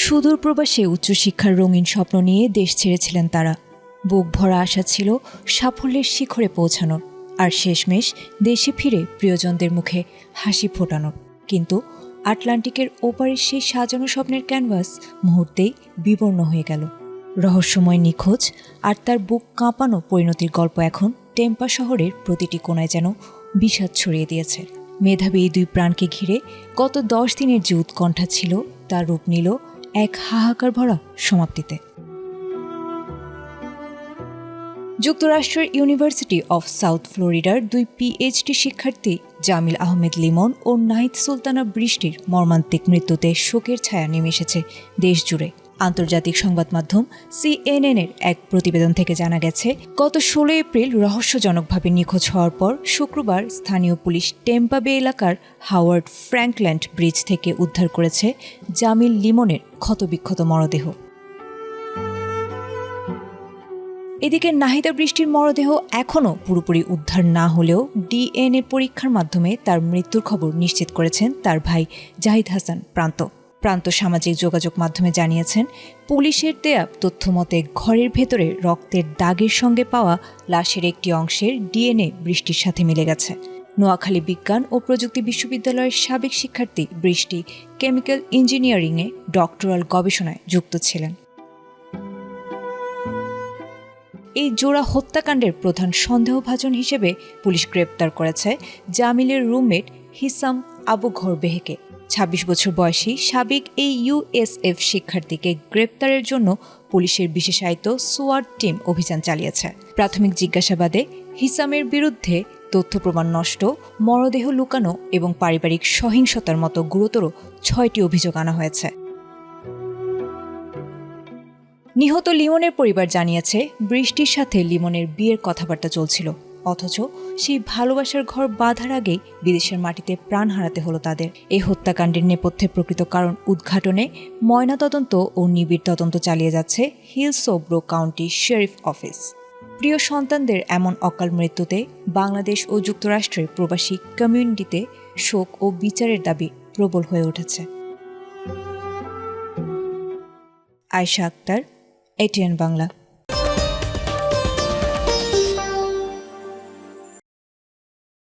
সুদূর প্রবাসে উচ্চশিক্ষার রঙিন স্বপ্ন নিয়ে দেশ ছেড়েছিলেন তারা। বুক ভরা আশা ছিল সাফল্যের শিখরে পৌঁছানোর, আর শেষমেশ দেশে ফিরে প্রিয়জনদের মুখে হাসি ফোটানোর। কিন্তু আটলান্টিকের ওপারের সেই সাজানো স্বপ্নের ক্যানভাস মুহূর্তেই বিবর্ণ হয়ে গেল। রহস্যময় নিখোঁজ আর তার বুক কাঁপানো পরিণতির গল্প এখন টেম্পা শহরের প্রতিটি কোণায় যেন বিষাদ ছড়িয়ে দিয়েছে। মেধাবী এই দুই প্রাণকে ঘিরে গত 10 দিনের যে উৎকণ্ঠা ছিল, তার রূপ নিল এক হাহাকার ভরা সমাপ্তিতে। যুক্তরাষ্ট্রের ইউনিভার্সিটি অফ সাউথ ফ্লোরিডার দুই পিএইচডি শিক্ষার্থী জামিল আহমেদ লিমন ও নাহিদ সুলতানা বৃষ্টির মর্মান্তিক মৃত্যুতে শোকের ছায়া নেমে এসেছে দেশ জুড়ে। আন্তর্জাতিক সংবাদ মাধ্যম CNN-এর এক প্রতিবেদন থেকে জানা গেছে, গত 16 এপ্রিল রহস্যজনকভাবে নিখোঁজ হওয়ার পর শুক্রবার স্থানীয় পুলিশ টেম্পা বে এলাকার হাওয়ার্ড ফ্র্যাঙ্কল্যান্ড ব্রিজ থেকে উদ্ধার করেছে জামিল লিমনের ক্ষতবিক্ষত মরদেহ। এদিকে নাহিদা বৃষ্টির মরদেহ এখনও পুরোপুরি উদ্ধার না হলেও DNA পরীক্ষার মাধ্যমে তার মৃত্যুর খবর নিশ্চিত করেছেন তার ভাই জাহিদ হাসান প্রান্ত সামাজিক যোগাযোগ মাধ্যমে জানিয়েছেন, পুলিশের দেয়া তথ্য মতে ঘরের ভেতরে রক্তের দাগের সঙ্গে পাওয়া লাশের একটি অংশের DNA বৃষ্টির সাথে মিলে গেছে। নোয়াখালী বিজ্ঞান ও প্রযুক্তি বিশ্ববিদ্যালয়ের সাবেক শিক্ষার্থী বৃষ্টি কেমিক্যাল ইঞ্জিনিয়ারিংয়ে ডক্টরাল গবেষণায় যুক্ত ছিলেন। এই জোড়া হত্যাকাণ্ডের প্রধান সন্দেহভাজন হিসেবে পুলিশ গ্রেপ্তার করেছে জামিলের রুমমেট হিসাম আবু ঘরবেহকে। 26 বছর বয়সী সাবেক এই USF শিক্ষার্থীকে গ্রেপ্তারের জন্য পুলিশের বিশেষায়িত সোয়াট টিম অভিযান চালিয়েছে। প্রাথমিক জিজ্ঞাসাবাদে হিসামের বিরুদ্ধে তথ্য প্রমাণ নষ্ট, মরদেহ লুকানো এবং পারিবারিক সহিংসতার মতো গুরুতর 6টি অভিযোগ আনা হয়েছে। নিহত লিমনের পরিবার জানিয়েছে, বৃষ্টির সাথে লিমনের বিয়ের কথাবার্তা চলছিল, অথচ সেই ভালোবাসার ঘর বাঁধার আগেই বিদেশের মাটিতে প্রাণ হারাতে হলো তাদের। এই হত্যাকাণ্ডের নেপথ্যে প্রকৃত কারণ উদ্ঘাটনে ময়নাতদন্ত ও নিবিড় তদন্ত চালিয়ে যাচ্ছে হিলসব্রো কাউন্টি শেরিফ অফিস। প্রিয় সন্তানদের এমন অকাল মৃত্যুতে বাংলাদেশ ও যুক্তরাষ্ট্রের প্রবাসী কমিউনিটিতে শোক ও বিচারের দাবি প্রবল হয়ে উঠেছে। আয়েশা আক্তার, ATN বাংলা।